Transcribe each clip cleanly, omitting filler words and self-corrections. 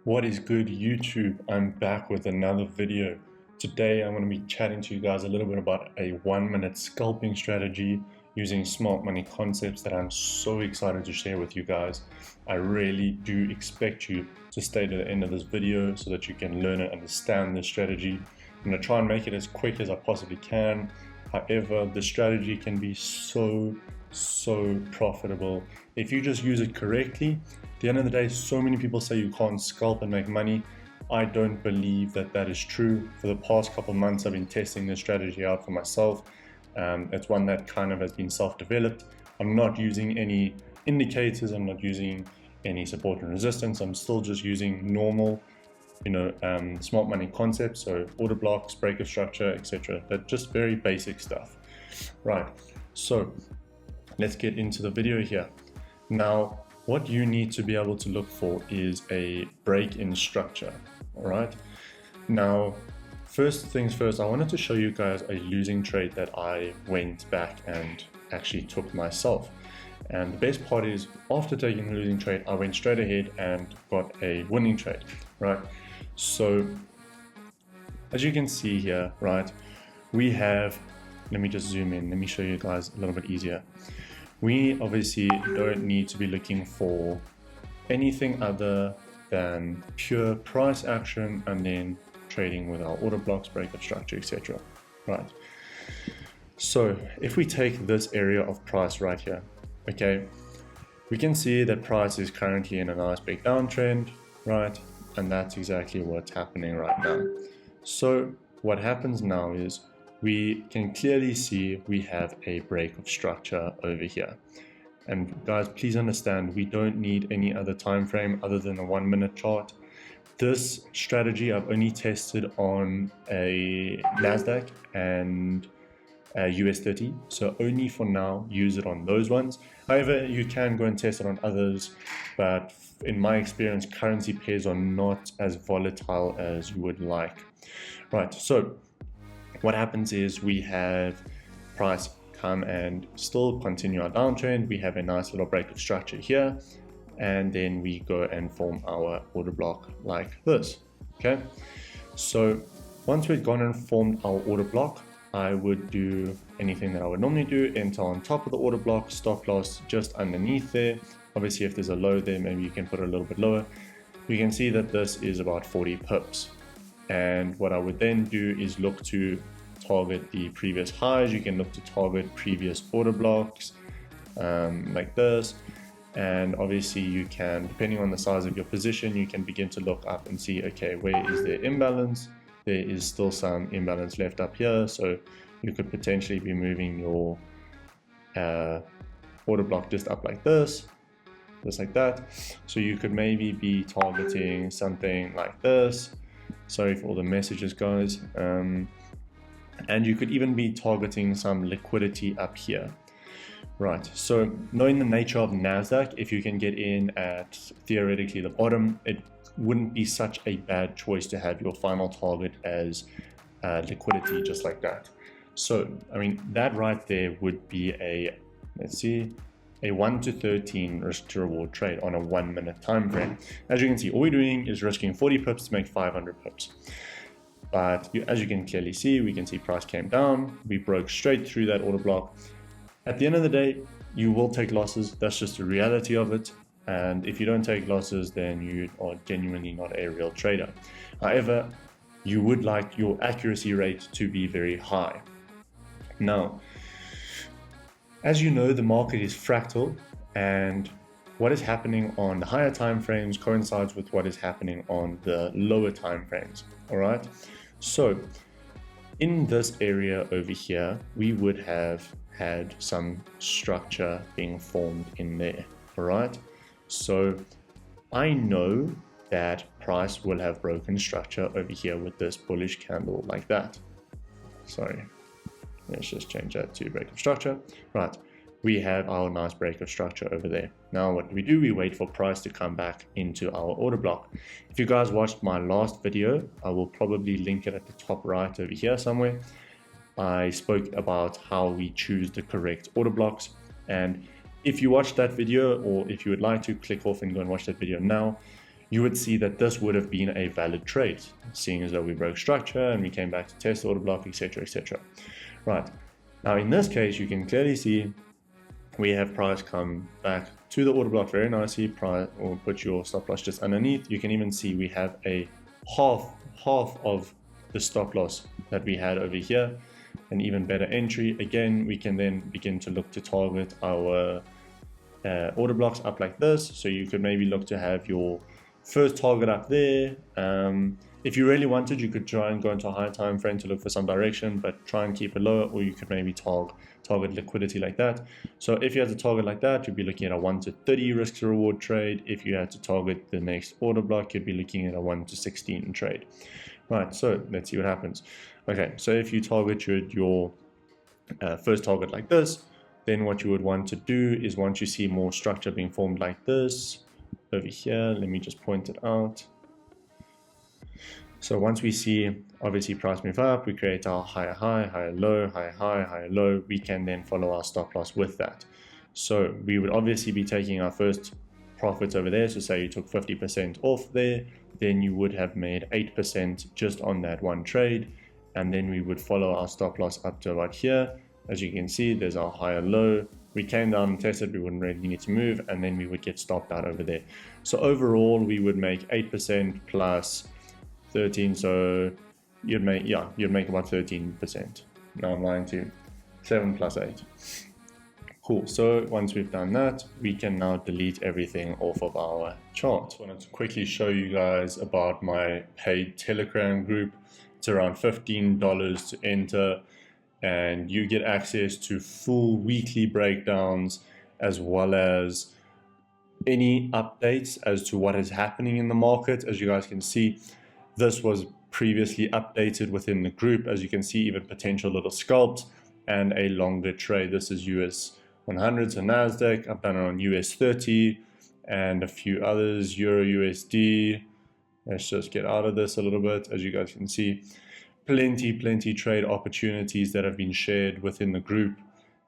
What is good, YouTube? I'm back with another video. Today I'm going to be chatting to you guys a little bit about a 1-minute scalping strategy using smart money concepts that I'm so excited to share with you guys. I really do expect you to stay to the end of this video so that you can learn and understand this strategy. I'm going to try and make it as quick as I possibly can. However, the strategy can be so profitable if you just use it correctly. At the end of the day, so many people say you can't scalp and make money. I don't believe that that is true. For the past couple months, I've been testing this strategy out for myself. It's one that kind of has been self-developed. I'm not using any indicators. I'm not using any support and resistance. I'm still just using normal, smart money concepts. So order blocks, break of structure, etc. But just very basic stuff. Right. So let's get into the video here. Now, what you need to be able to look for is a break in structure. All right. Now, first things first, I wanted to show you guys a losing trade that I went back and actually took myself. And the best part is, after taking the losing trade, I went straight ahead and got a winning trade, right? So, as you can see here, right, we have, let me just zoom in, let me show you guys a little bit easier. We obviously don't need to be looking for anything other than pure price action and then trading with our order blocks, break of structure, etc. Right. So if we take this area of price right here, okay, we can see that price is currently in a nice big downtrend, right? And that's exactly what's happening right now. So what happens now is we can clearly see we have a break of structure over here. And guys, please understand, we don't need any other time frame other than a 1-minute chart. This strategy I've only tested on a NASDAQ and a US30, so only for now use it on those ones. However, you can go and test it on others, but in my experience, currency pairs are not as volatile as you would like. Right, so what happens is we have price come and still continue our downtrend. We have a nice little break of structure here, and then we go and form our order block like this. Okay, so once we've gone and formed our order block, I would do anything that I would normally do: enter on top of the order block, stop loss just underneath there. Obviously, if there's a low there, maybe you can put it a little bit lower. You can see that this is about 40 pips. And what I would then do is look to target the previous highs. You can look to target previous order blocks like this. And obviously you can, depending on the size of your position, you can begin to look up and see, okay, where is there imbalance? There is still some imbalance left up here. So you could potentially be moving your order block just up like this, just like that. So you could maybe be targeting something like this. Sorry for all the messages, guys. And you could even be targeting some liquidity up here. Right, so knowing the nature of NASDAQ, if you can get in at theoretically the bottom, it wouldn't be such a bad choice to have your final target as liquidity, just like that. So, I mean, that right there would be a, let's see, a 1 to 13 risk to reward trade on a 1-minute time frame. As you can see, all we're doing is risking 40 pips to make 500 pips. But as you can clearly see, we can see price came down. We broke straight through that order block. At the end of the day, you will take losses. That's just the reality of it. And if you don't take losses, then you are genuinely not a real trader. However, you would like your accuracy rate to be very high. Now, as you know, the market is fractal, and what is happening on the higher time frames coincides with what is happening on the lower time frames. All right. So in this area over here, we would have had some structure being formed in there. All right. So I know that price will have broken structure over here with this bullish candle like that. Sorry. Let's just change that to break of structure. Right. We have our nice break of structure over there. Now what do? We wait for price to come back into our order block. If you guys watched my last video, I will probably link it at the top right over here somewhere. I spoke about how we choose the correct order blocks. And if you watched that video, or if you would like to, click off and go and watch that video now. you would see that this would have been a valid trade, seeing as though we broke structure and we came back to test the order block, etc., etc. Right. Now in this case, you can clearly see we have price come back to the order block very nicely. Price, or put your stop loss just underneath. You can even see we have a half of the stop loss that we had over here. An even better entry. Again, we can then begin to look to target our order blocks up like this. So you could maybe look to have your first target up there. If you really wanted, you could try and go into a higher time frame to look for some direction, but try and keep it lower, or you could maybe target liquidity like that. So if you had to target like that, you'd be looking at a 1 to 30 risk to reward trade. If you had to target the next order block, you'd be looking at a 1 to 16 trade. Right, so let's see what happens. Okay, so if you targeted your first target like this, then what you would want to do is, once you see more structure being formed like this over here, let me just point it out. So once we see obviously price move up, we create our higher high, higher low, higher high, higher low. We can then follow our stop loss with that. So we would obviously be taking our first profits over there. So say you took 50% off there, then you would have made 8% just on that one trade. And then we would follow our stop loss up to about here. As you can see, there's our higher low. We came down and tested, we wouldn't really need to move, and then we would get stopped out over there. So overall, we would make 8% plus 13, so you'd make about 13%. No, I'm lying to you. 7 plus 8. Cool. So once we've done that, we can now delete everything off of our chart. I wanted to quickly show you guys about my paid Telegram group. It's around $15 to enter, and you get access to full weekly breakdowns as well as any updates as to what is happening in the market. As you guys can see, this was previously updated within the group. As you can see, even potential little scalps and a longer trade. This is US 100s and NASDAQ. I've done it on US30 and a few others, Euro USD. Let's just get out of this a little bit. As you guys can see, plenty trade opportunities that have been shared within the group.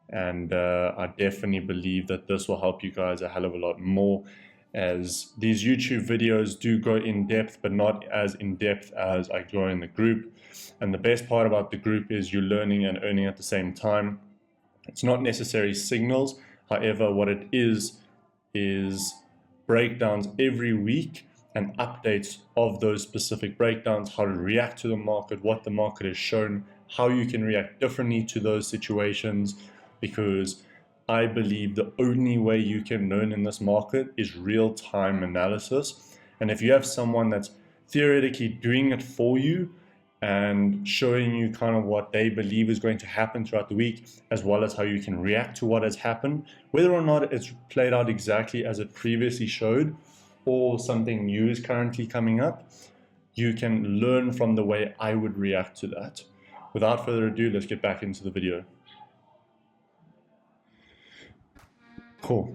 And I definitely believe that this will help you guys a hell of a lot more, as these YouTube videos do go in depth, but not as in depth as I go in the group. And the best part about the group is you're learning and earning at the same time. It's not necessarily signals. However, what it is breakdowns every week and updates of those specific breakdowns, how to react to the market, what the market has shown, how you can react differently to those situations, because I believe the only way you can learn in this market is real-time analysis. And if you have someone that's theoretically doing it for you and showing you kind of what they believe is going to happen throughout the week, as well as how you can react to what has happened, whether or not it's played out exactly as it previously showed, or something new is currently coming up, you can learn from the way I would react to that. Without further ado, let's get back into the video. Cool.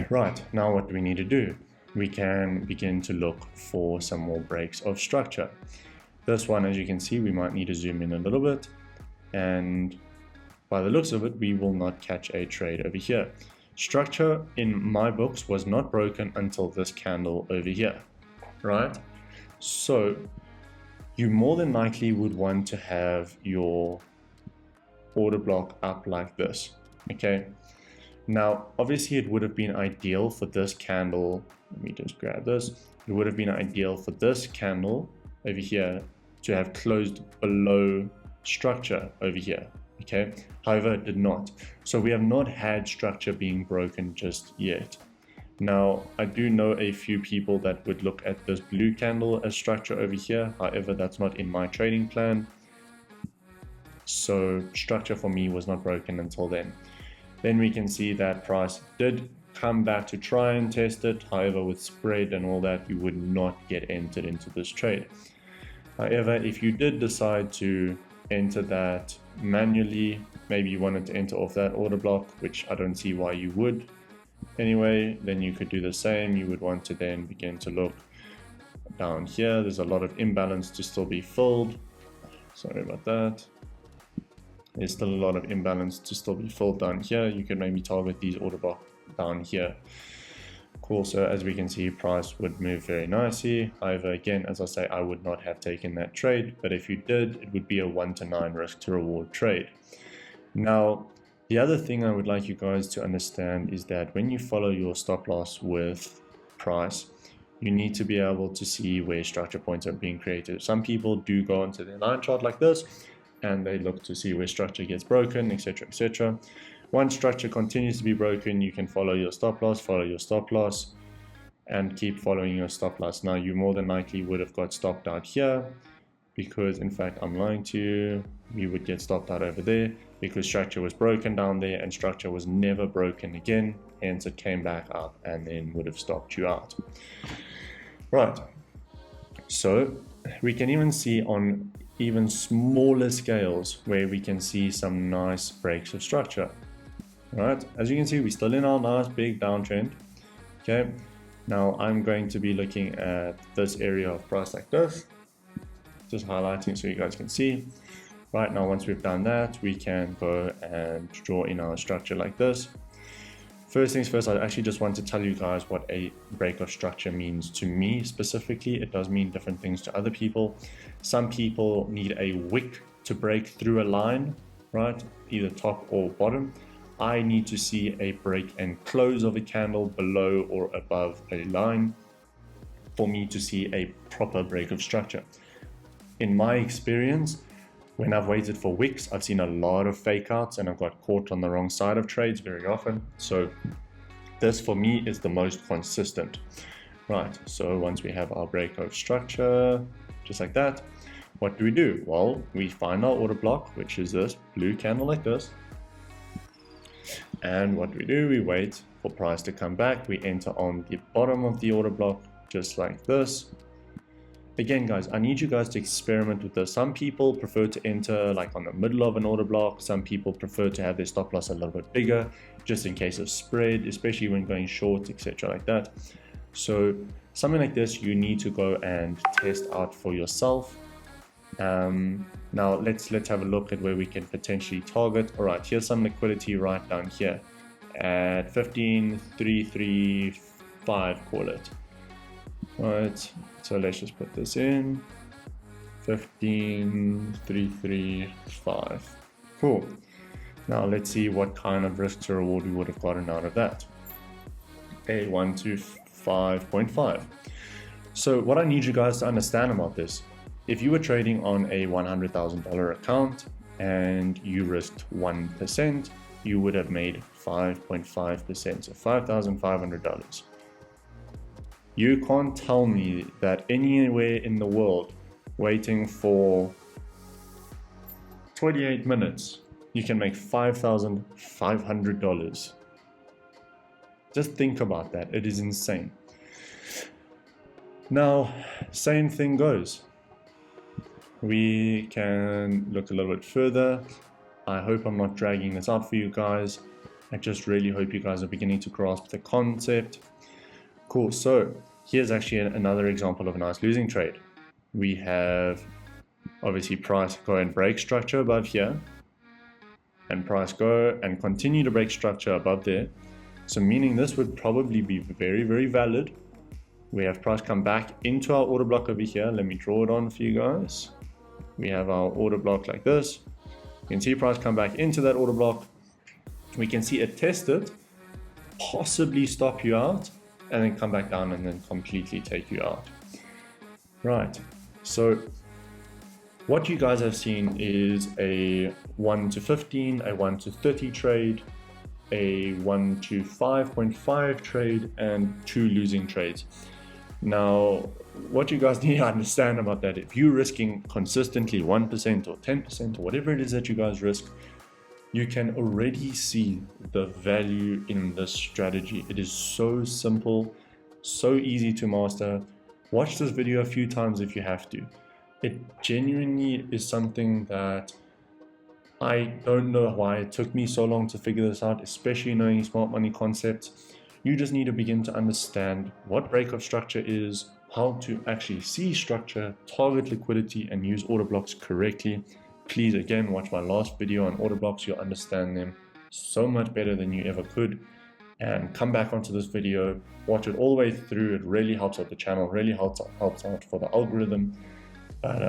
Right, now what do we need to do? We can begin to look for some more breaks of structure. This one, as you can see, we might need to zoom in a little bit, and by the looks of it, we will not catch a trade over here. Structure in my books was not broken until this candle over here, right? So you more than likely would want to have your order block up like this, okay? Now, obviously it would have been ideal for this candle, let me just grab this, it would have been ideal for this candle over here to have closed below structure over here, okay? However, it did not. So we have not had structure being broken just yet. Now, I do know a few people that would look at this blue candle as structure over here. However, that's not in my trading plan. So structure for me was not broken until then. Then we can see that price did come back to try and test it. However, with spread and all that, you would not get entered into this trade. However, if you did decide to enter that manually, maybe you wanted to enter off that order block, which I don't see why you would. Anyway, then you could do the same. You would want to then begin to look down here. There's a lot of imbalance to still be filled. Sorry about that. There's still a lot of imbalance to still be filled down here. You could maybe target these order blocks down here. Cool, so as we can see, price would move very nicely. However, again, as I say, I would not have taken that trade, but if you did, it would be a 1 to 9 risk to reward trade. Now, the other thing I would like you guys to understand is that when you follow your stop loss with price, you need to be able to see where structure points are being created. Some people do go onto their line chart like this, and they look to see where structure gets broken, etc., etc. Once structure continues to be broken, you can follow your stop loss, and keep following your stop loss. Now, you more than likely would have got stopped out here, because in fact, I'm lying to you, you would get stopped out over there, because structure was broken down there, and structure was never broken again, hence it came back up and then would have stopped you out. Right, so we can even see on even smaller scales where we can see some nice breaks of structure. Right, as you can see, we're still in our nice big downtrend. Okay, now I'm going to be looking at this area of price like this, just highlighting so you guys can see. Right now, once we've done that, we can go and draw in our structure like this. First things first, I actually just want to tell you guys what a break of structure means to me specifically. It does mean different things to other people. Some people need a wick to break through a line, right? Either top or bottom. I need to see a break and close of a candle below or above a line for me to see a proper break of structure. In my experience, when I've waited for wicks, I've seen a lot of fake outs and I've got caught on the wrong side of trades very often. So this for me is the most consistent. Right, so once we have our break of structure, just like that, what do? Well, we find our order block, which is this blue candle like this. And what do? We wait for price to come back. We enter on the bottom of the order block, just like this. Again, guys, I need you guys to experiment with this. Some people prefer to enter like on the middle of an order block. Some people prefer to have their stop loss a little bit bigger, just in case of spread, especially when going short, etc. like that. So something like this, you need to go and test out for yourself. Now let's have a look at where we can potentially target. All right, here's some liquidity right down here at 15,335, call it. All right, so let's just put this in 15,335. Cool. Now let's see what kind of risk to reward we would have gotten out of that. A 125.5. So what I need you guys to understand about this, if you were trading on a $100,000 account and you risked 1%, you would have made 5.5%, so $5,500. You can't tell me that anywhere in the world waiting for 28 minutes, you can make $5,500. Just think about that. It is insane. Now, same thing goes. We can look a little bit further. I hope I'm not dragging this out for you guys. I just really hope you guys are beginning to grasp the concept. Cool, so here's actually another example of a nice losing trade. We have obviously price go and break structure above here, and price go and continue to break structure above there. So meaning this would probably be very, very valid. We have price come back into our order block over here. Let me draw it on for you guys. We have our order block like this. You can see price come back into that order block. We can see it test it, possibly stop you out, and then come back down and then completely take you out. Right, so what you guys have seen is a 1 to 15, a 1 to 30 trade, a 1 to 5.5 trade, and 2 losing trades. Now, what you guys need to understand about that, if you're risking consistently 1% or 10% or whatever it is that you guys risk, you can already see the value in this strategy. It is so simple, so easy to master. Watch this video a few times if you have to. It genuinely is something that I don't know why it took me so long to figure this out, especially knowing smart money concepts. You just need to begin to understand what break of structure is, how to actually see structure, target liquidity, and use order blocks correctly. Please, again, watch my last video on order blocks. You'll understand them so much better than you ever could. and come back onto this video, watch it all the way through. It really helps out the channel, really helps out for the algorithm. But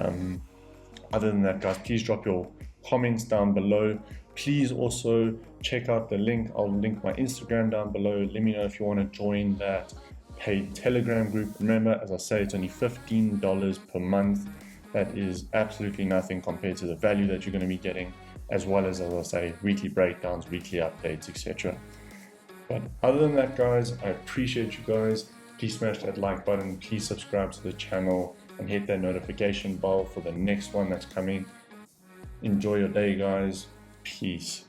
other than that, guys, please drop your comments down below. Please also check out the link. I'll link my Instagram down below. Let me know if you want to join that paid Telegram group. Remember, as I say, it's only $15 per month. That is absolutely nothing compared to the value that you're going to be getting, as well as I say, weekly breakdowns, weekly updates, etc. But other than that, guys, I appreciate you guys. Please smash that like button. Please subscribe to the channel and hit that notification bell for the next one that's coming. Enjoy your day, guys. Peace.